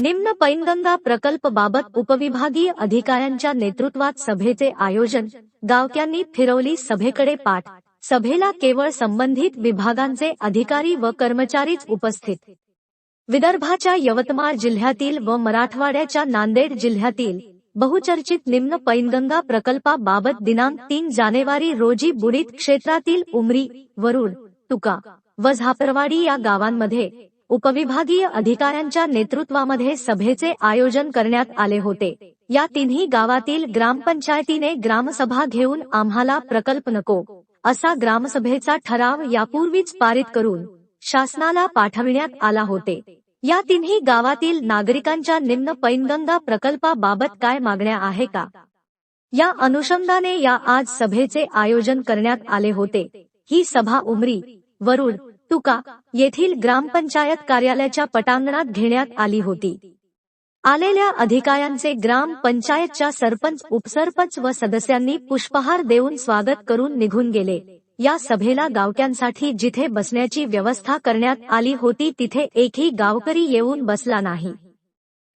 निम्न पैनगंगा प्रकल्पाबाबत उपविभागीय अधिकाऱ्यांच्या नेतृत्वात सभेचे आयोजन. गावकऱ्यांनी फिरवली सभेकडे पाठ. सभेला केवळ संबंधित विभागांचे अधिकारी व कर्मचारीच उपस्थित. विदर्भाच्या यवतमाळ जिल्ह्यातील व मराठवाड्याच्या नांदेड जिल्ह्यातील बहुचर्चित निम्न पैनगंगा प्रकल्पाबाबत दिनांक 3 जानेवारी रोजी बुडीत क्षेत्रातील उमरी, वरुड, तुका व झापरवाडी या गावांमध्ये उपविभागीय अधिकाऱ्यांच्या नेतृत्वामध्ये सभेचे आयोजन करण्यात आले होते. या तिन्ही गावातील ग्रामपंचायतीने ग्रामसभा घेऊन आम्हाला प्रकल्प नको असा ग्रामसभेचा ठराव यापूर्वीच पारित करून शासनाला पाठविण्यात आला होते. या तिन्ही गावातील नागरिकांच्या निम्न पैनगंगा प्रकल्पाबाबत काय मागण्या आहे का, या अनुषंगाने या आज सभेचे आयोजन करण्यात आले होते. ही सभा उमरी, वरुड, तुका येथील ग्रामपंचायत कार्यालयाच्या पटांगणात घेण्यात आली होती. आलेल्या अधिकाऱ्यांचे ग्रामपंचायतच्या सरपंच, उपसरपंच व सदस्यांनी पुष्पहार देऊन स्वागत करून निघून गेले. या सभेला गावकऱ्यांसाठी जिथे बसण्याची व्यवस्था करण्यात आली होती तिथे एकही गावकरी येऊन बसला नाही.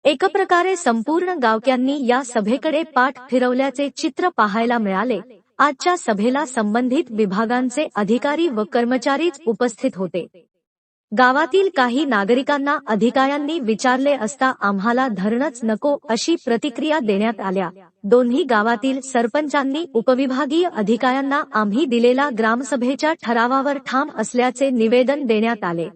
एकप्रकारे संपूर्ण गावकऱ्यांनी या सभेकडे पाठ फिरवल्याचे चित्र पाहायला मिळाले. आजच्या सभेला संबंधित विभागांचे अधिकारी व कर्मचारीच उपस्थित होते. गावातील काही नागरिकांना अधिकाऱ्यांनी विचारले असता आम्हाला धरणच नको अशी प्रतिक्रिया देण्यात आल्या. दोन्ही गावातील सरपंचांनी उपविभागीय अधिकाऱ्यांना आम्ही दिलेला ग्रामसभेच्या ठरावावर ठाम असल्याचे निवेदन देण्यात आले.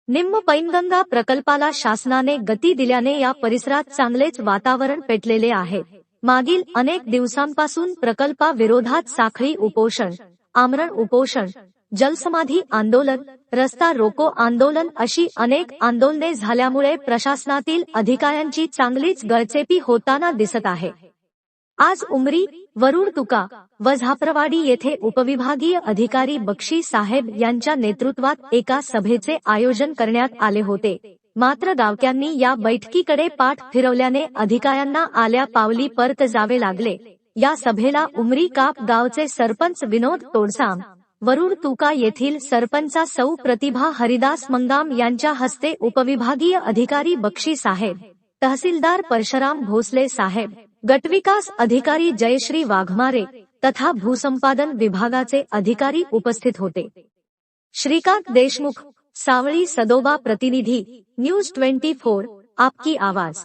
निम्न पैनगंगा प्रकल्पाला शासनाने गती दिल्याने या परिसरात चांगलेच वातावरण पेटलेले आहे. मागील अनेक दिवसांपासून प्रकल्पाविरोधात साखळी उपोषण, आमरण उपोषण, जलसमाधी आंदोलन, रस्ता रोको आंदोलन अशी अनेक आंदोलने झाल्यामुळे प्रशासनातील अधिकाऱ्यांची चांगलीच गळचेपी होताना दिसत आहे. आज उमरी, वरुड, तुका व झापरवाडी येथे उपविभागीय अधिकारी बक्षी साहेब यांच्या नेतृत्वात एका सभेचे आयोजन करण्यात आले होते. मात्र गावकऱ्यांनी या बैठकीकडे पाठ फिरवल्याने अधिकाऱ्यांना आल्या पावली परत जावे लागले. या सभेला उमरी काप गावचे सरपंच विनोद तोडसाम, वरुड तुका येथील सरपंचा सौ प्रतिभा हरिदास मंगाम यांच्या हस्ते उपविभागीय अधिकारी बक्षी साहेब, तहसीलदार परशुराम भोसले साहेब, गटविकास अधिकारी जयश्री वाघमारे तथा भूसंपादन विभागाचे अधिकारी उपस्थित होते. श्रीकांत देशमुख, सावळी सदोबा प्रतिनिधी, न्यूज 24, आपकी आवाज.